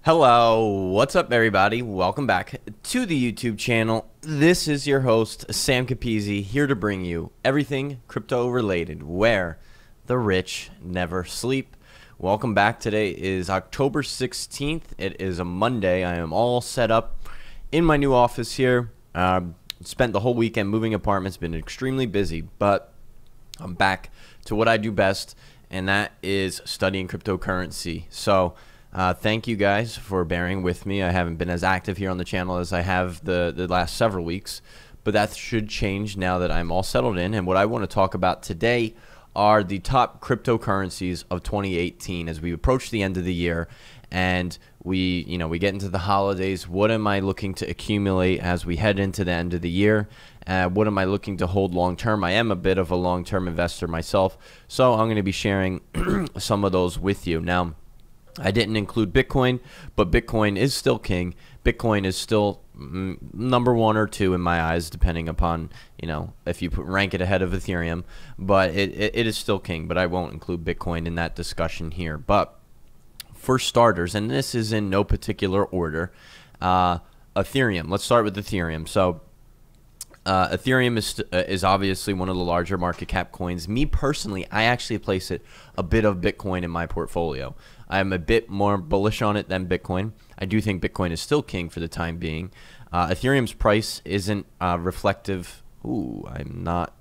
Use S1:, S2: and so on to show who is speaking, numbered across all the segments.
S1: Hello, what's up everybody? Welcome back to the YouTube channel. This is your host, Sam Capizzi, here to bring you everything crypto related, where the rich never sleep. Welcome back. Today is October 16th. It is a Monday. I am all set up in my new office here. Spent the whole weekend moving apartments, been extremely busy, but I'm back to what I do best, and that is studying cryptocurrency. So thank you guys for bearing with me. I haven't been as active here on the channel as I have the last several weeks, but that should change now that I'm all settled in. And what I want to talk about today are the top cryptocurrencies of 2018 as we approach the end of the year and we get into the holidays. What am I looking to accumulate as we head into the end of the year? What am I looking to hold long term? I am a bit of a long-term investor myself, so I'm going to be sharing some of those with you. Now, I didn't include Bitcoin, but Bitcoin is still king. Bitcoin is still number one or two in my eyes, depending upon, if you rank it ahead of Ethereum. But it is still king, but I won't include Bitcoin in that discussion here. But for starters, and this is in no particular order, Ethereum. Let's start with Ethereum. So Ethereum is obviously one of the larger market cap coins. Me personally, I actually place it a bit of Bitcoin in my portfolio. I'm a bit more bullish on it than Bitcoin. I do think Bitcoin is still king for the time being. Ethereum's price isn't reflective. Ooh, I'm not.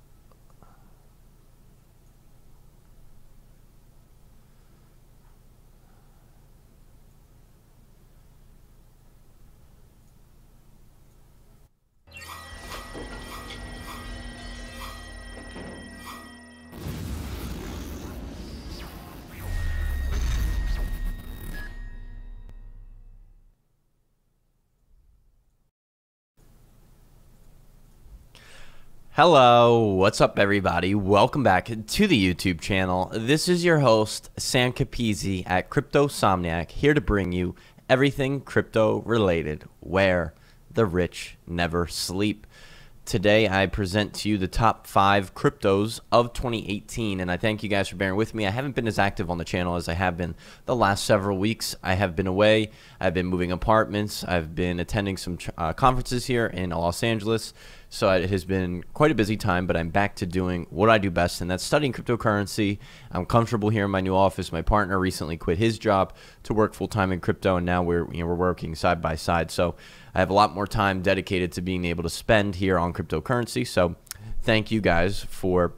S1: Hello, what's up everybody? Welcome back to the YouTube channel. This is your host, Sam Capizzi at CryptoSomniac, here to bring you everything crypto related, where the rich never sleep. Today I present to you the top 5 cryptos of 2018, and I thank you guys for bearing with me. I haven't been as active on the channel as I have been the last several weeks. I have been away. I've been moving apartments. I've been attending some conferences here in Los Angeles. So it has been quite a busy time, but I'm back to doing what I do best, and that's studying cryptocurrency. I'm comfortable here in my new office. My partner recently quit his job to work full-time in crypto, and now we're working side by side. So I have a lot more time dedicated to being able to spend here on cryptocurrency. So thank you guys for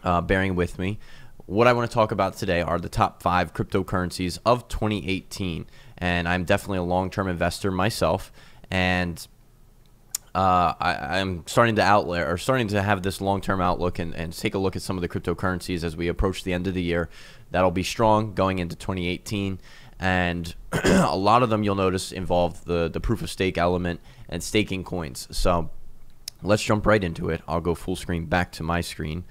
S1: bearing with me. What I want to talk about today are the top 5 cryptocurrencies of 2018, and I'm definitely a long-term investor myself, and I'm starting to have this long-term outlook and take a look at some of the cryptocurrencies as we approach the end of the year. That'll be strong going into 2018, and a lot of them you'll notice involve the proof of stake element and staking coins. So let's jump right into it. I'll go full screen back to my screen,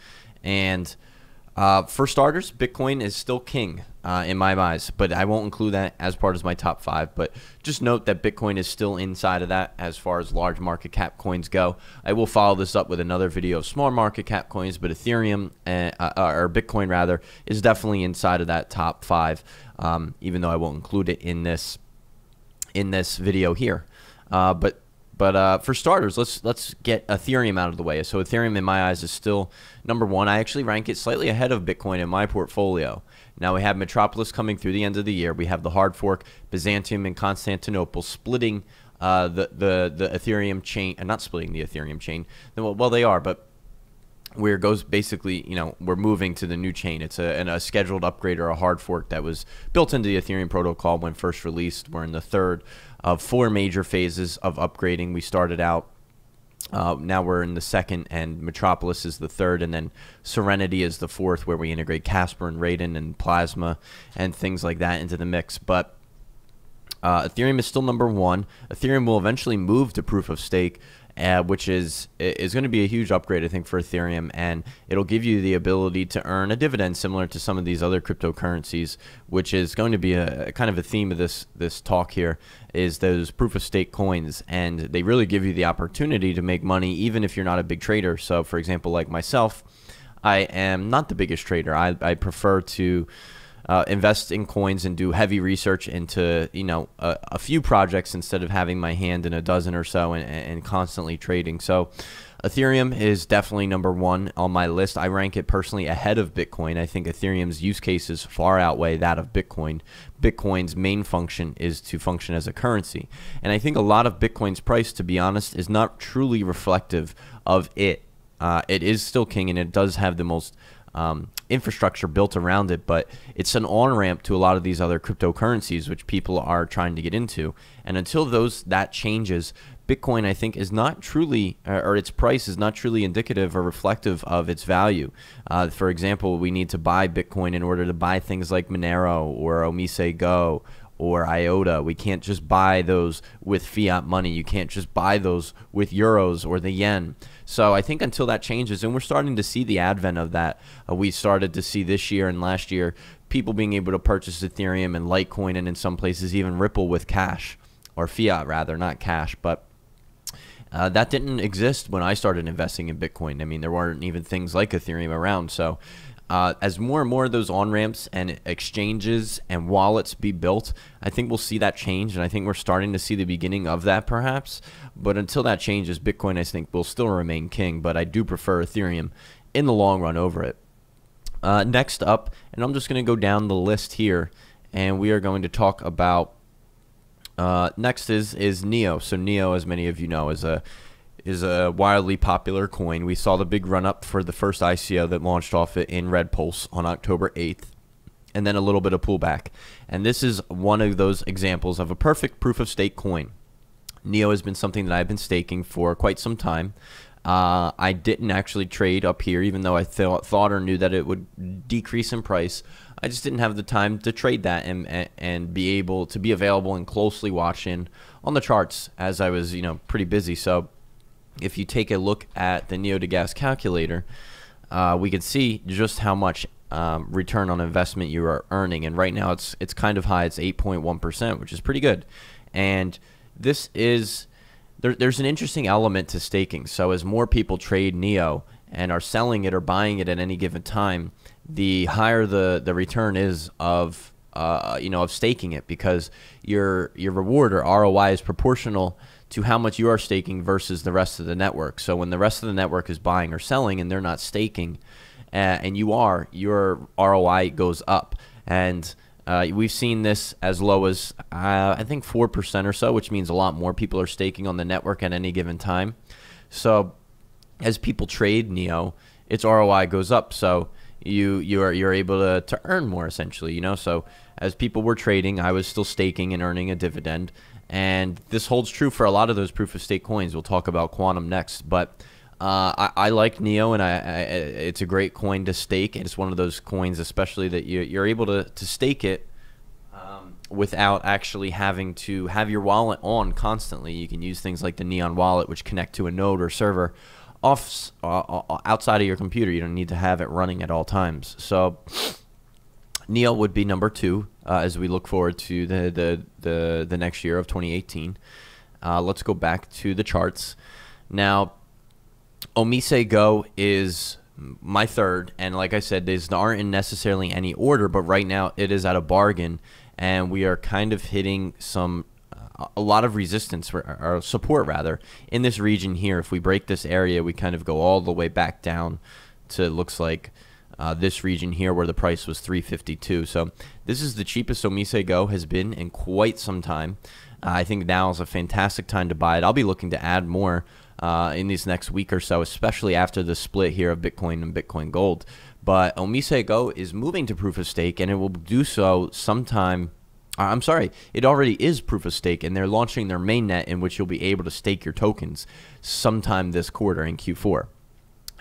S1: and for starters, Bitcoin is still king in my eyes, but I won't include that as part of my top 5. But just note that Bitcoin is still inside of that as far as large market cap coins go. I will follow this up with another video of small market cap coins, but Ethereum, or Bitcoin rather, is definitely inside of that top 5, even though I won't include it in this video here. But for starters, let's get Ethereum out of the way. So Ethereum, in my eyes, is still number 1. I actually rank it slightly ahead of Bitcoin in my portfolio. Now we have Metropolis coming through the end of the year. We have the hard fork, Byzantium and Constantinople, splitting the Ethereum chain, and not splitting the Ethereum chain. Well, they are, but where it goes basically, we're moving to the new chain. It's a scheduled upgrade or a hard fork that was built into the Ethereum protocol when first released. We're in the 3rd of 4 major phases of upgrading. We started out, now we're in the 2nd, and Metropolis is the 3rd, and then Serenity is the 4th, where we integrate Casper and Raiden and Plasma and things like that into the mix. But Ethereum is still number 1. Ethereum will eventually move to proof of stake, which is going to be a huge upgrade, I think, for Ethereum, and it'll give you the ability to earn a dividend similar to some of these other cryptocurrencies, which is going to be a kind of a theme of this talk here, is those proof of stake coins, and they really give you the opportunity to make money even if you're not a big trader. So, for example, like myself, I am not the biggest trader. I prefer to invest in coins and do heavy research into, a few projects instead of having my hand in a dozen or so and constantly trading. So Ethereum is definitely number one on my list. I rank it personally ahead of Bitcoin. I think Ethereum's use cases far outweigh that of Bitcoin. Bitcoin's main function is to function as a currency. And I think a lot of Bitcoin's price, to be honest, is not truly reflective of it. It is still king, and it does have the most infrastructure built around it, but it's an on-ramp to a lot of these other cryptocurrencies which people are trying to get into. And until that changes, Bitcoin, I think, is not truly, or its price is not truly indicative or reflective of its value. For example, we need to buy Bitcoin in order to buy things like Monero or Omise Go or IOTA. We can't just buy those with fiat money. You can't just buy those with euros or the yen. So I think until that changes, and we're starting to see the advent of that, we started to see this year and last year people being able to purchase Ethereum and Litecoin, and in some places even Ripple with cash, or fiat rather, not cash. But that didn't exist when I started investing in Bitcoin. I mean, there weren't even things like Ethereum around. So as more and more of those on-ramps and exchanges and wallets be built, I think we'll see that change, and I think we're starting to see the beginning of that perhaps. But until that changes, Bitcoin, I think, will still remain king, but I do prefer Ethereum in the long run over it. Next up, and I'm just going to go down the list here, and we are going to talk about, next is NEO. So NEO, as many of you know, is a wildly popular coin. We saw the big run up for the first ICO that launched off it in Red Pulse on October 8th, and then a little bit of pullback. And this is one of those examples of a perfect proof of stake coin. NEO has been something that I've been staking for quite some time. I didn't actually trade up here, even though I thought or knew that it would decrease in price. I just didn't have the time to trade that and be able to be available and closely watching on the charts, as I was, pretty busy. So if you take a look at the Neo2Gas calculator, we can see just how much return on investment you are earning. And right now it's kind of high. It's 8.1%, which is pretty good. And this is, there's an interesting element to staking. So as more people trade NEO and are selling it or buying it at any given time, the higher the return is of staking it, because your reward or ROI is proportional to how much you are staking versus the rest of the network. So when the rest of the network is buying or selling and they're not staking, and you are, your ROI goes up. And we've seen this as low as I think 4% or so, which means a lot more people are staking on the network at any given time. So as people trade NEO, its ROI goes up. So you're able to earn more, essentially. So as people were trading, I was still staking and earning a dividend. And this holds true for a lot of those proof of stake coins. We'll talk about Quantum next, but I like NEO, and it's a great coin to stake. It's one of those coins, especially that you're able to stake it without actually having to have your wallet on constantly. You can use things like the Neon wallet, which connect to a node or server outside of your computer. You don't need to have it running at all times. So NEO would be number 2 as we look forward to the next year of 2018. Let's go back to the charts. Now, Omise Go is my third, and like I said, these aren't in necessarily any order, but right now it is at a bargain, and we are kind of hitting a lot of resistance, or support rather, in this region here. If we break this area, we kind of go all the way back down to, looks like, this region here where the price was 352. So this is the cheapest Omise Go has been in quite some time. I think now is a fantastic time to buy it. I'll be looking to add more in these next week or so, especially after the split here of Bitcoin and Bitcoin Gold. But Omise Go is moving to proof of stake, and it will do so sometime. I'm sorry, it already is proof of stake, and they're launching their mainnet in which you'll be able to stake your tokens sometime this quarter in Q4.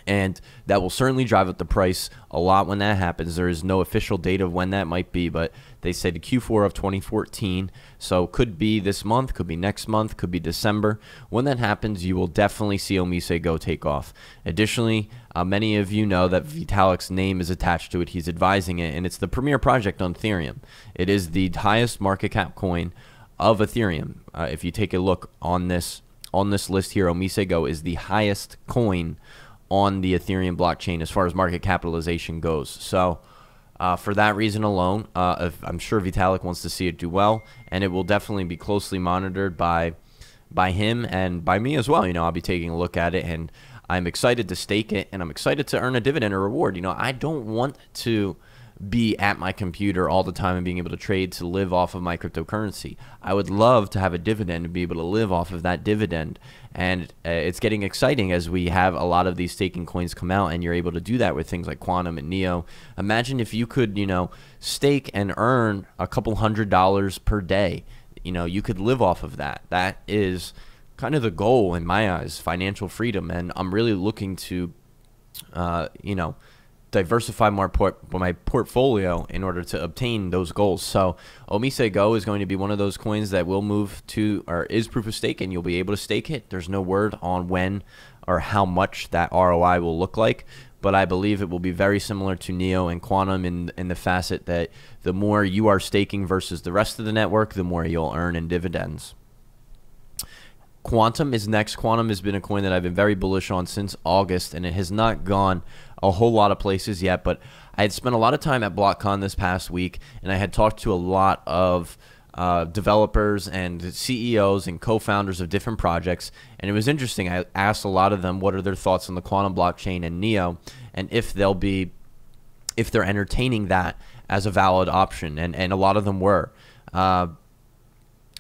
S1: And that will certainly drive up the price a lot when that happens. There is no official date of when that might be, but they said Q4 of 2014. So could be this month, could be next month, could be December. When that happens, you will definitely see Omise Go take off. Additionally, many of you know that Vitalik's name is attached to it. He's advising it, and it's the premier project on Ethereum. It is the highest market cap coin of Ethereum. If you take a look on this list here, Omise Go is the highest coin on the Ethereum blockchain as far as market capitalization goes. So For that reason alone, I'm sure Vitalik wants to see it do well, and it will definitely be closely monitored by him and by me as well. I'll be taking a look at it, and I'm excited to stake it, and I'm excited to earn a dividend or reward. I don't want to be at my computer all the time and being able to trade to live off of my cryptocurrency. I would love to have a dividend and be able to live off of that dividend. And it's getting exciting as we have a lot of these staking coins come out, and you're able to do that with things like Quantum and Neo. Imagine if you could, stake and earn a couple $100 per day. You could live off of that. That is kind of the goal in my eyes, financial freedom. And I'm really looking to, diversify my portfolio in order to obtain those goals. So Omise Go is going to be one of those coins that will move to, or is proof of stake, and you'll be able to stake it. There's no word on when or how much that ROI will look like, but I believe it will be very similar to Neo and Quantum in the facet that the more you are staking versus the rest of the network, the more you'll earn in dividends. Quantum is next. Quantum has been a coin that I've been very bullish on since August, and it has not gone a whole lot of places yet, but I had spent a lot of time at BlockCon this past week, and I had talked to a lot of developers and CEOs and co-founders of different projects, and it was interesting. I asked a lot of them what are their thoughts on the Quantum blockchain and Neo, and if they're entertaining that as a valid option, and a lot of them were.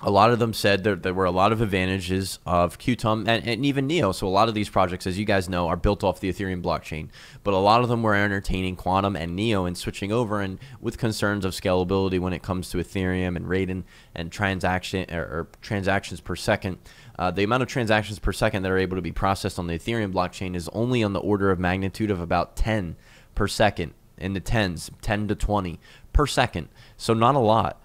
S1: A lot of them said there were a lot of advantages of Qtum and even Neo. So a lot of these projects, as you guys know, are built off the Ethereum blockchain. But a lot of them were entertaining Quantum and Neo and switching over, and with concerns of scalability when it comes to Ethereum and rate and transactions per second. The amount of transactions per second that are able to be processed on the Ethereum blockchain is only on the order of magnitude of about 10 per second, in the tens, 10 to 20 per second. So not a lot.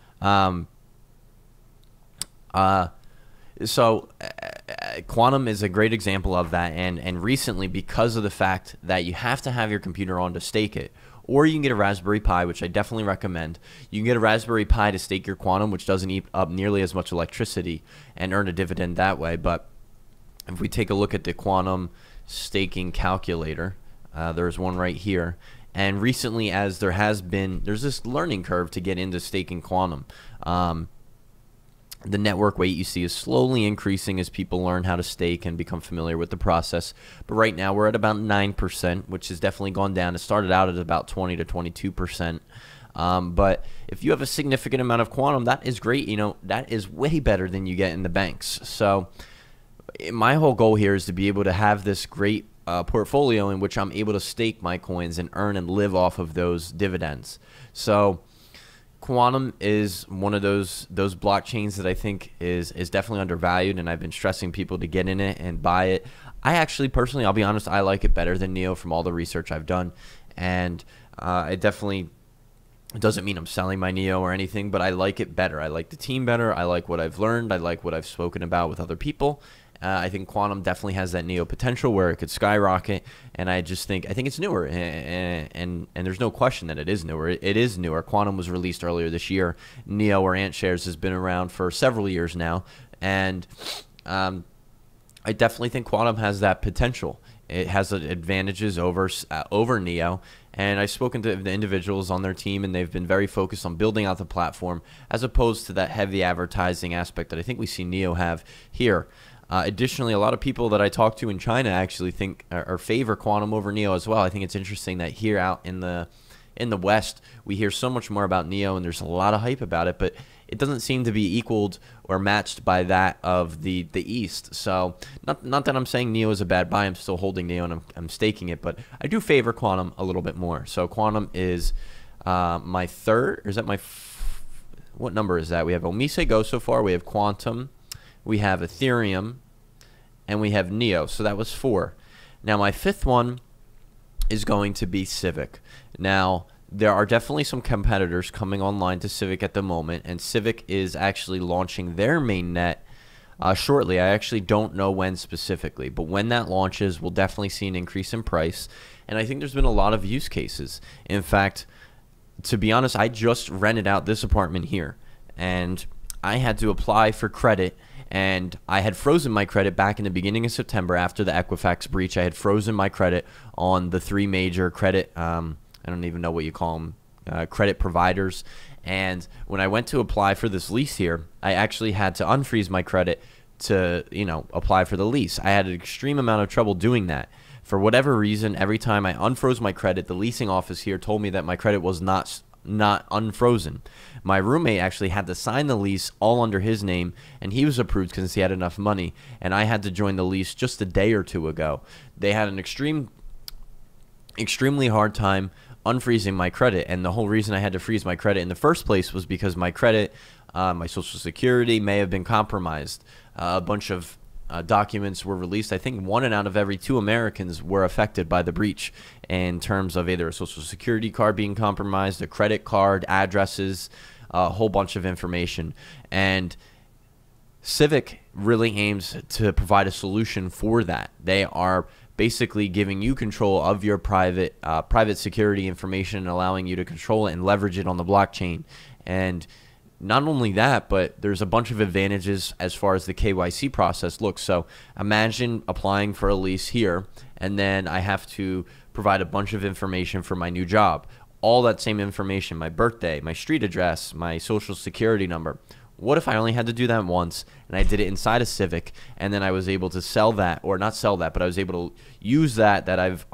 S1: Quantum is a great example of that, and recently, because of the fact that you have to have your computer on to stake it, or you can get a Raspberry Pi, which I definitely recommend. You can get a Raspberry Pi to stake your Quantum, which doesn't eat up nearly as much electricity, and earn a dividend that way. But if we take a look at the Quantum staking calculator, there's one right here. And recently, as there's this learning curve to get into staking Quantum. The network weight you see is slowly increasing as people learn how to stake and become familiar with the process. But right now we're at about 9%, which has definitely gone down. It started out at about 20 to 22%. But if you have a significant amount of Quantum, that is great. That is way better than you get in the banks. So my whole goal here is to be able to have this great portfolio in which I'm able to stake my coins and earn and live off of those dividends. So Quantum is one of those blockchains that I think is definitely undervalued, and I've been stressing people to get in it and buy it. I actually personally, I'll be honest, I like it better than Neo from all the research I've done, and it definitely doesn't mean I'm selling my Neo or anything, but I like it better. I like the team better. I like what I've learned. I like what I've spoken about with other people. I think Quantum definitely has that Neo potential where it could skyrocket, and I think it's newer, and there's no question that it is newer. It is newer. Quantum was released earlier this year. Neo, or AntShares, has been around for several years now, and I definitely think Quantum has that potential. It has advantages over Neo, and I've spoken to the individuals on their team, and they've been very focused on building out the platform as opposed to that heavy advertising aspect that I think we see Neo have here. Additionally, a lot of people that I talk to in China actually think or favor Quantum over Neo as well. I think it's interesting that here out in the West, we hear so much more about Neo, and there's a lot of hype about it, but it doesn't seem to be equaled or matched by that of the East. So not that I'm saying Neo is a bad buy. I'm still holding Neo, and I'm staking it, but I do favor Quantum a little bit more. So Quantum is my third, or is that what number is that? We have Omise Go so far. We have Quantum. We have Ethereum, and we have Neo. So that was 4. Now my 5th one is going to be Civic. Now there are definitely some competitors coming online to Civic at the moment, and Civic is actually launching their mainnet shortly. I actually don't know when specifically, but when that launches, we'll definitely see an increase in price. And I think there's been a lot of use cases. In fact, to be honest, I just rented out this apartment here, and I had to apply for credit, and I had frozen my credit back in the beginning of September after the Equifax breach. I had frozen my credit on the 3 major credit, I don't even know what you call them, credit providers. And when I went to apply for this lease here, I actually had to unfreeze my credit to, apply for the lease. I had an extreme amount of trouble doing that. For whatever reason, every time I unfroze my credit, the leasing office here told me that my credit was not unfrozen. My roommate actually had to sign the lease all under his name, and he was approved because he had enough money, and I had to join the lease just a day or two ago. They had an extremely hard time unfreezing my credit, and the whole reason I had to freeze my credit in the first place was because my credit, my Social Security may have been compromised. A bunch of documents were released. I think 1 out of every 2 Americans were affected by the breach in terms of either a Social Security card being compromised, a credit card, addresses, a whole bunch of information. And Civic really aims to provide a solution for that. They are basically giving you control of your private security information and allowing you to control it and leverage it on the blockchain. And not only that, but there's a bunch of advantages as far as the KYC process looks. So imagine applying for a lease here, and then I have to provide a bunch of information for my new job. All that same information, my birthday, my street address, my Social Security number. What if I only had to do that once, and I did it inside of Civic, and then I was able to sell that, or not sell that, but I was able to use that I've,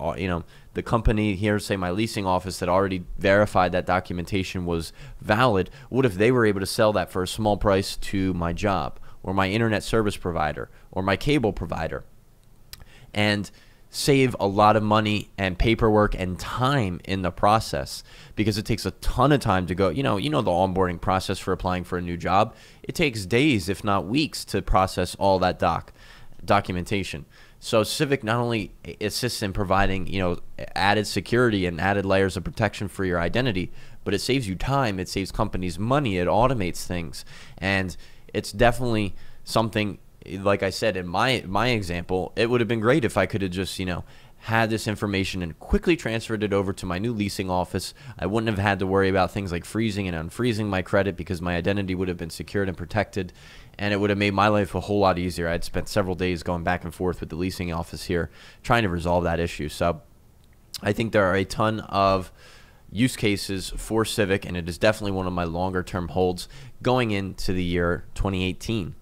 S1: the company here, say my leasing office that already verified that documentation was valid. What if they were able to sell that for a small price to my job, or my internet service provider, or my cable provider, and save a lot of money and paperwork and time in the process, because it takes a ton of time to go. The onboarding process for applying for a new job. It takes days, if not weeks, to process all that documentation. So Civic not only assists in providing, added security and added layers of protection for your identity, but it saves you time. It saves companies money. It automates things, and it's definitely something. Like I said, in my example, it would have been great if I could have just, had this information and quickly transferred it over to my new leasing office. I wouldn't have had to worry about things like freezing and unfreezing my credit, because my identity would have been secured and protected, and it would have made my life a whole lot easier. I'd spent several days going back and forth with the leasing office here trying to resolve that issue. So I think there are a ton of use cases for Civic, and it is definitely one of my longer term holds going into the year 2018.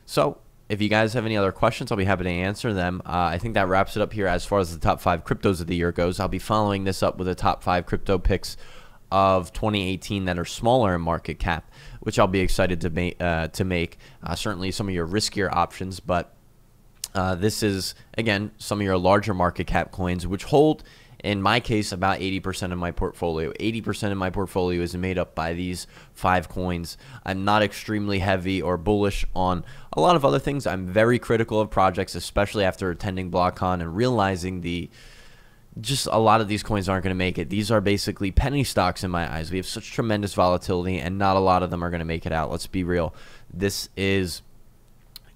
S1: So if you guys have any other questions, I'll be happy to answer them. I think that wraps it up here as far as the top 5 cryptos of the year goes. I'll be following this up with the top 5 crypto picks of 2018 that are smaller in market cap, which I'll be excited to make. Certainly some of your riskier options, but this is, again, some of your larger market cap coins, which hold, in my case, about 80% of my portfolio. 80% of my portfolio is made up by these 5 coins. I'm not extremely heavy or bullish on a lot of other things. I'm very critical of projects, especially after attending BlockCon and realizing just a lot of these coins aren't going to make it. These are basically penny stocks in my eyes. We have such tremendous volatility, and not a lot of them are going to make it out. Let's be real. This is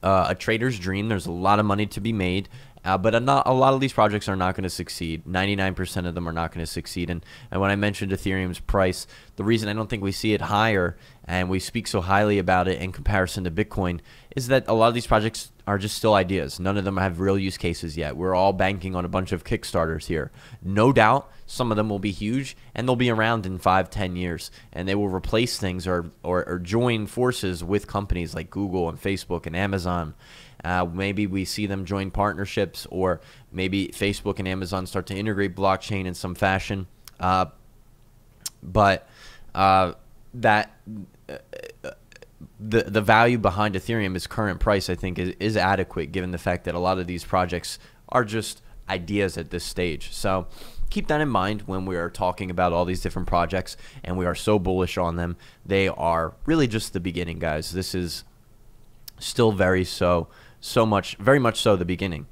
S1: a trader's dream. There's a lot of money to be made. But not a lot of these projects are not going to succeed. 99% of them are not going to succeed. And when I mentioned Ethereum's price, the reason I don't think we see it higher and we speak so highly about it in comparison to Bitcoin is that a lot of these projects are just still ideas. None of them have real use cases yet. We're all banking on a bunch of Kickstarters here. No doubt some of them will be huge, and they'll be around in 5-10 years, and they will replace things or join forces with companies like Google and Facebook and Amazon. Maybe we see them join partnerships, or maybe Facebook and Amazon start to integrate blockchain in some fashion. But the value behind Ethereum, its current price, I think, is adequate, given the fact that a lot of these projects are just ideas at this stage. So keep that in mind when we are talking about all these different projects, and we are so bullish on them. They are really just the beginning, guys. This is still very much so the beginning.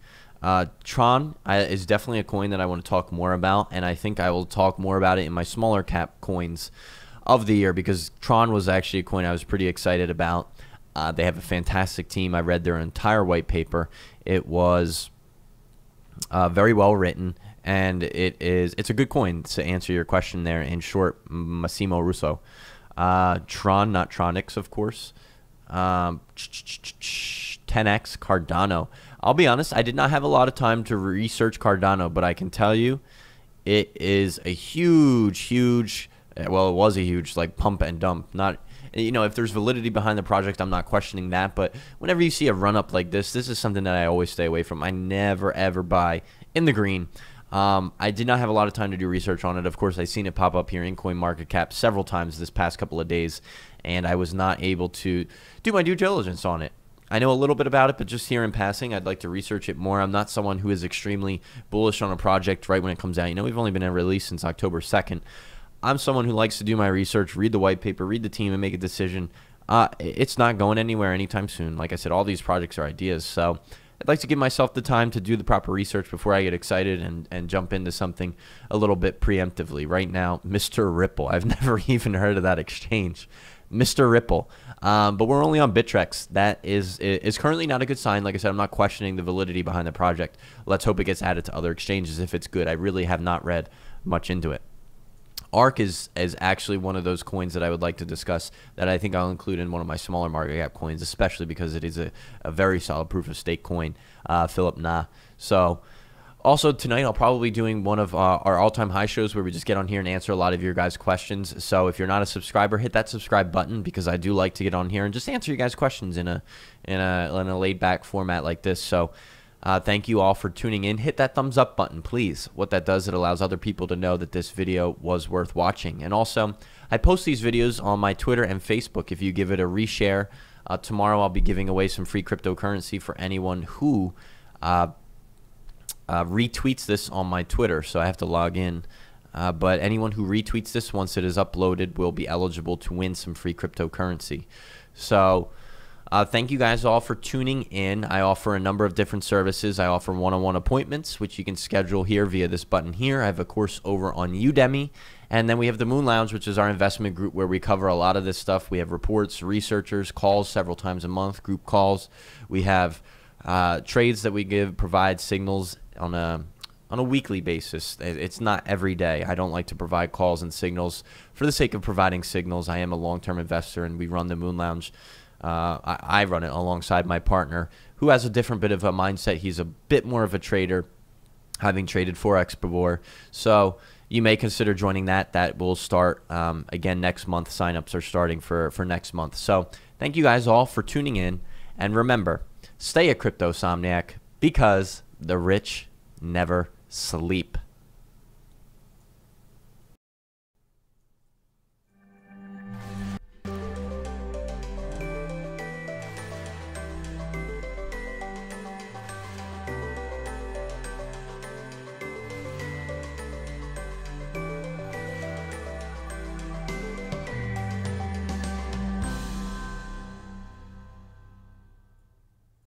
S1: Tron is definitely a coin that I want to talk more about, and I think I will talk more about it in my smaller cap coins of the year, because Tron was actually a coin I was pretty excited about. They have a fantastic team. I read their entire white paper. It was very well written, and it's a good coin, to answer your question there in short, Massimo Russo. Tron, not Tronix, of course. 10x Cardano. I'll be honest, I did not have a lot of time to research Cardano, but I can tell you it is a huge well, it was a huge like pump and dump. Not, you know, if there's validity behind the project, I'm not questioning that. But whenever you see a run up like this is something that I always stay away from. I never ever buy in the green. I did not have a lot of time to do research on it. Of course, I've seen it pop up here in CoinMarketCap several times this past couple of days, and I was not able to do my due diligence on it. I know a little bit about it, but just here in passing, I'd like to research it more. I'm not someone who is extremely bullish on a project right when it comes out. You know, we've only been in release since October 2nd. I'm someone who likes to do my research, read the white paper, read the team, and make a decision. It's not going anywhere anytime soon. Like I said, all these projects are ideas, so I'd like to give myself the time to do the proper research before I get excited and jump into something a little bit preemptively. Right now, Mr. Ripple. I've never even heard of that exchange. Mr. Ripple. But we're only on Bittrex. That is currently not a good sign. Like I said, I'm not questioning the validity behind the project. Let's hope it gets added to other exchanges if it's good. I really have not read much into it. ARK is actually one of those coins that I would like to discuss that I think I'll include in one of my smaller market cap coins, especially because it is a very solid proof of stake coin, Philip Na. So also tonight I'll probably be doing one of our all-time high shows where we just get on here and answer a lot of your guys' questions. So if you're not a subscriber, hit that subscribe button because I do like to get on here and just answer you guys' questions in a laid-back format like this. So thank you all for tuning in. Hit that thumbs up button, please. What that does, it allows other people to know that this video was worth watching. And also, I post these videos on my Twitter and Facebook. If you give it a reshare, tomorrow I'll be giving away some free cryptocurrency for anyone who retweets this on my Twitter. So I have to log in. But anyone who retweets this once it is uploaded will be eligible to win some free cryptocurrency. So thank you guys all for tuning in. I offer a number of different services. I offer one-on-one appointments, which you can schedule here via this button here. I have a course over on Udemy. And then we have the Moon Lounge, which is our investment group where we cover a lot of this stuff. We have reports, researchers, calls several times a month, group calls. We have trades that we provide signals on a weekly basis. It's not every day. I don't like to provide calls and signals for the sake of providing signals. I am a long-term investor, and we run the Moon Lounge. I run it alongside my partner, who has a different bit of a mindset. He's a bit more of a trader, having traded Forex before. So you may consider joining that. That will start again next month. Signups are starting for next month. So thank you guys all for tuning in. And remember, stay a crypto somniac because the rich never sleep.